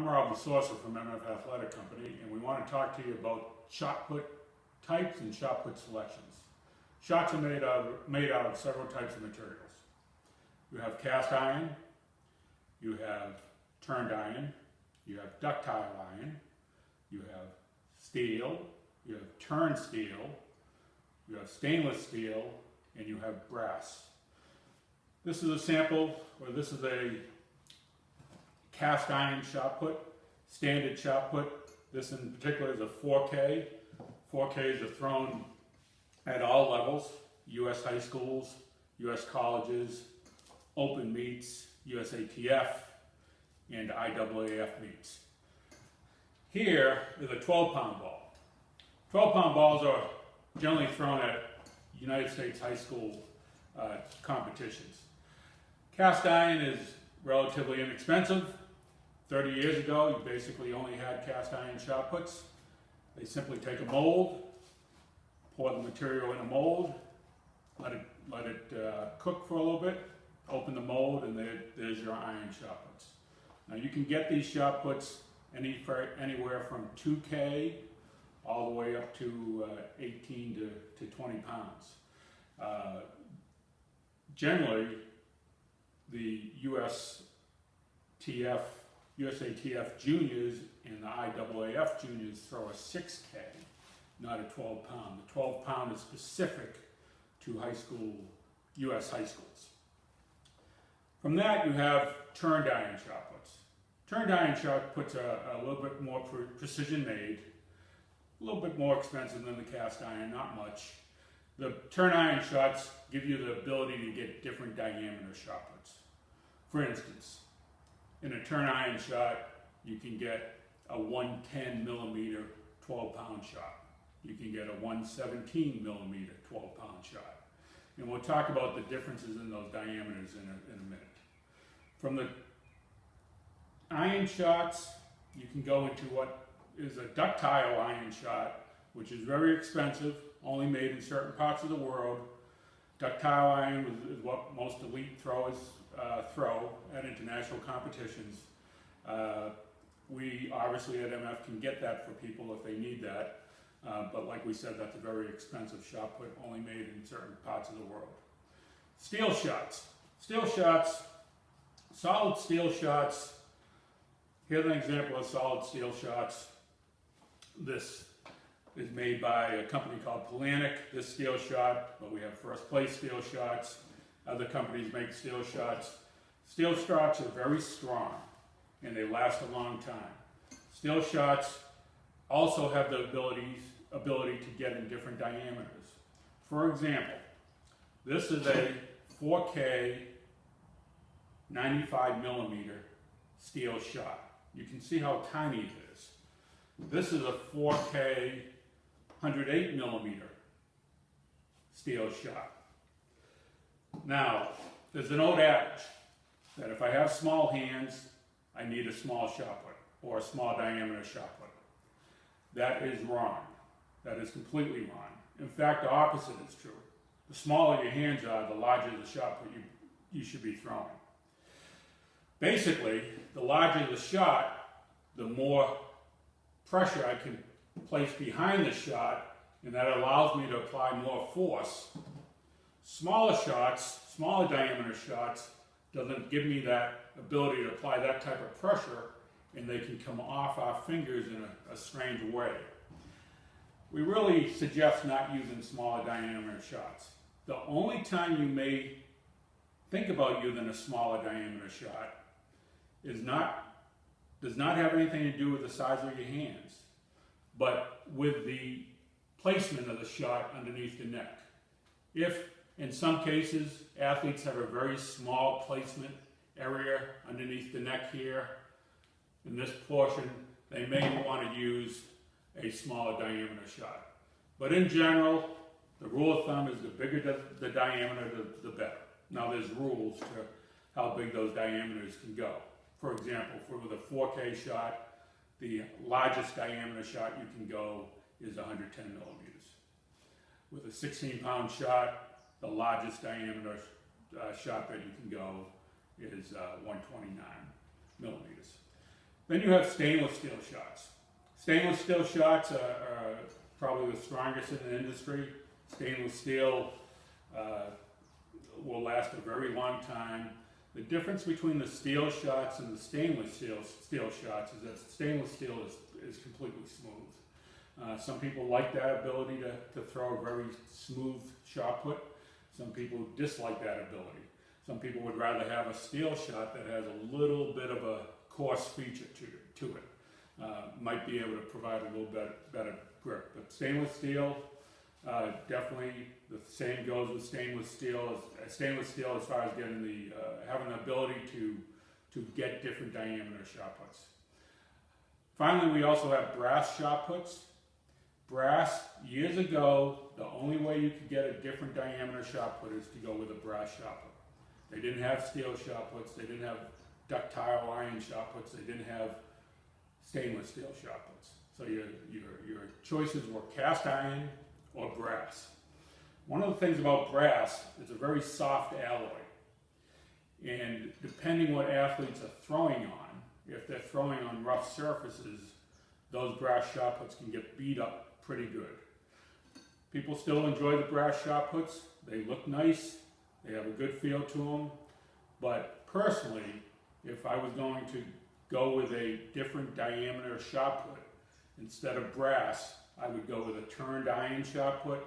I'm Rob Lasorsa from MF Athletic Company, and we want to talk to you about shot put types and shot put selections. Shots are made out of several types of materials. You have cast iron, you have turned iron, you have ductile iron, you have steel, you have turned steel, you have stainless steel, and you have brass. This is a sample, or this is a cast iron shot put, standard shot put. This in particular is a 4K. 4Ks are thrown at all levels, U.S. high schools, U.S. colleges, open meets, USATF, and IAAF meets. Here is a 12-pound ball. 12-pound balls are generally thrown at United States high school competitions. Cast iron is relatively inexpensive. 30 years ago, you basically only had cast iron shot puts. They simply take a mold, pour the material in a mold, let it cook for a little bit, open the mold, and there's your iron shot puts. Now you can get these shot puts anywhere from 2K all the way up to 18 to 20 pounds. Generally, the USATF juniors and the IAAF juniors throw a 6K, not a 12-pound. The 12-pound is specific to high school, U.S. high schools. From that, you have turned iron shot puts. Turned iron shot puts are a little bit more precision made, a little bit more expensive than the cast iron, not much. The turned iron shots give you the ability to get different diameter shot puts. For instance, in a turn iron shot, you can get a 110 millimeter 12-pound shot. You can get a 117 millimeter 12-pound shot. And we'll talk about the differences in those diameters in a minute. From the iron shots, you can go into what is a ductile iron shot, which is very expensive, only made in certain parts of the world. Ductile iron is what most elite throwers throw at international competitions. We obviously at MF can get that for people if they need that, but like we said, that's a very expensive shot put, only made in certain parts of the world. Steel shots. Steel shots, solid steel shots. Here's an example of solid steel shots. This is made by a company called Polanic, this steel shot, but we have First Place steel shots. Other companies make steel shots. Steel shots are very strong and they last a long time. Steel shots also have the ability to get in different diameters. For example, this is a 4K 95 millimeter steel shot. You can see how tiny it is. This is a 4K 108 millimeter steel shot. Now, there's an old adage that if I have small hands, I need a small shot put or a small diameter shot put. That is wrong. That is completely wrong. In fact, the opposite is true. The smaller your hands are, the larger the shot put you should be throwing. Basically, the larger the shot, the more pressure I can place behind the shot, and that allows me to apply more force. Smaller shots, smaller diameter shots, doesn't give me that ability to apply that type of pressure, and they can come off our fingers in a strange way. We really suggest not using smaller diameter shots. The only time you may think about using a smaller diameter shot does not have anything to do with the size of your hands, but with the placement of the shot underneath the neck. If, in some cases, athletes have a very small placement area underneath the neck here, in this portion, they may want to use a smaller diameter shot. But in general, the rule of thumb is the bigger the diameter, the better. Now there's rules to how big those diameters can go. For example, with a 4K shot, the largest diameter shot you can go is 110 millimeters. With a 16-pound shot, the largest diameter shot that you can go is 129 millimeters. Then you have stainless steel shots. Stainless steel shots are probably the strongest in the industry. Stainless steel will last a very long time. The difference between the steel shots and the stainless steel shots is that stainless steel is completely smooth. Some people like that ability to throw a very smooth shot put. Some people dislike that ability. Some people would rather have a steel shot that has a little bit of a coarse feature to it. Might be able to provide a little bit better grip. But stainless steel, definitely the same goes with stainless steel. Stainless steel as far as getting having the ability to get different diameter shot puts. Finally, we also have brass shot puts. Brass, years ago, the only way you could get a different diameter shot put is to go with a brass shot put. They didn't have steel shot puts, they didn't have ductile iron shot puts, they didn't have stainless steel shot puts. So your choices were cast iron or brass. One of the things about brass, it's a very soft alloy. And depending what athletes are throwing on, if they're throwing on rough surfaces, those brass shot puts can get beat up pretty good. People still enjoy the brass shot puts. They look nice, they have a good feel to them. But personally, if I was going to go with a different diameter shot put, instead of brass, I would go with a turned iron shot put,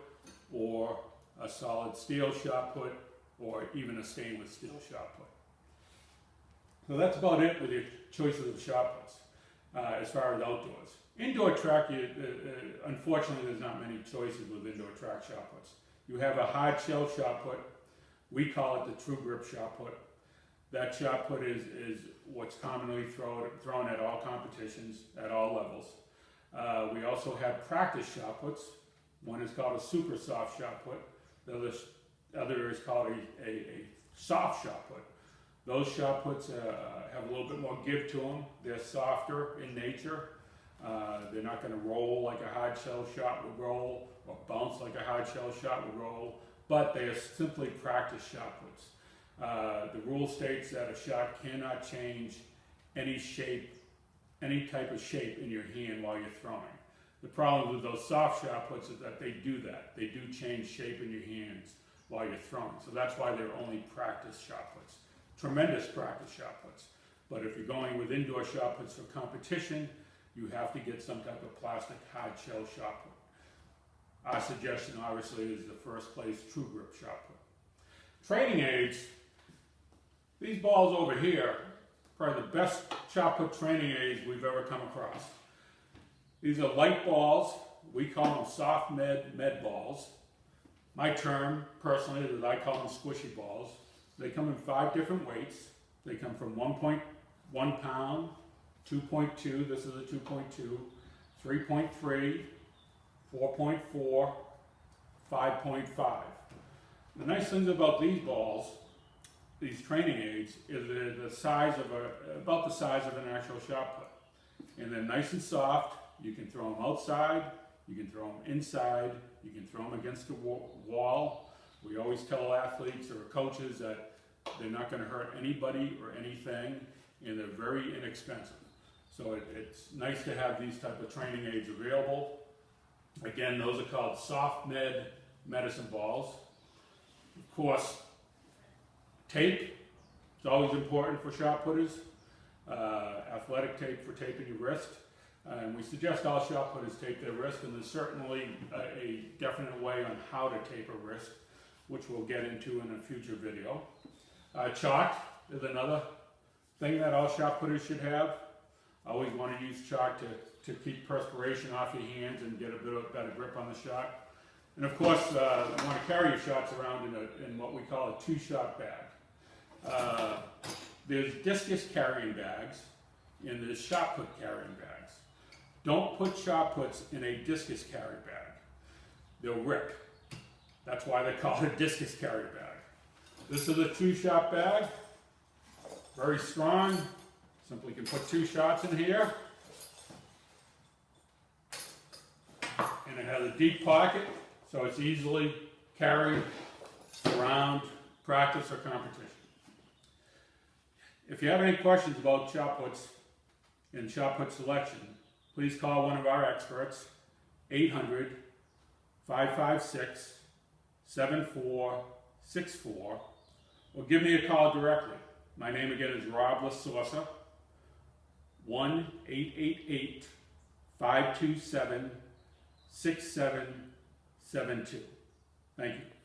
or a solid steel shot put, or even a stainless steel shot put. So that's about it with your choices of shot puts as far as outdoors. Indoor track, unfortunately, there's not many choices with indoor track shot puts. You have a hard shell shot put. We call it the true grip shot put. That shot put is what's commonly thrown at all competitions, at all levels. We also have practice shot puts. One is called a super soft shot put. The other is called a soft shot put. Those shot puts have a little bit more give to them. They're softer in nature. They're not going to roll like a hard shell shot would roll, or bounce like a hard shell shot would roll, but they are simply practice shot puts. The rule states that a shot cannot change any shape, any type of shape in your hand while you're throwing. The problem with those soft shot puts is that they do that. They do change shape in your hands while you're throwing. So that's why they're only practice shot puts. Tremendous practice shot puts. But if you're going with indoor shot puts for competition, you have to get some type of plastic hard shell shot put. Our suggestion obviously is the first place true grip shot put. Training aids, these balls over here, probably the best shot put training aids we've ever come across. These are light balls. We call them soft med balls. My term, personally, is I call them squishy balls. They come in 5 different weights. They come from 1.1 pound, 2.2, this is a 2.2, 3.3, 4.4, 5.5. The nice things about these balls, these training aids, is they're about the size of an actual shot put. And they're nice and soft. You can throw them outside, you can throw them inside, you can throw them against the wall. We always tell athletes or coaches that they're not going to hurt anybody or anything, and they're very inexpensive. So it's nice to have these type of training aids available. Again, those are called soft medicine balls. Of course, tape is always important for shot putters. Athletic tape for taping your wrist. And we suggest all shot putters tape their wrist, and there's certainly a definite way on how to tape a wrist, which we'll get into in a future video. Chalk is another thing that all shot putters should have. Always want to use chalk to keep perspiration off your hands and get a bit of better grip on the shot. And of course, you want to carry your shots around in what we call a 2-shot bag. There's discus carrying bags, and there's shot put carrying bags. Don't put shot puts in a discus carry bag. They'll rip. That's why they call it a discus carry bag. This is a 2-shot bag. Very strong. Simply can put 2 shots in here. And it has a deep pocket, so it's easily carried around practice or competition. If you have any questions about shot puts, in shot put selection, please call one of our experts, 800-556-7464, or give me a call directly. My name again is Rob LaSorsa, 1-888-527-6772. Thank you.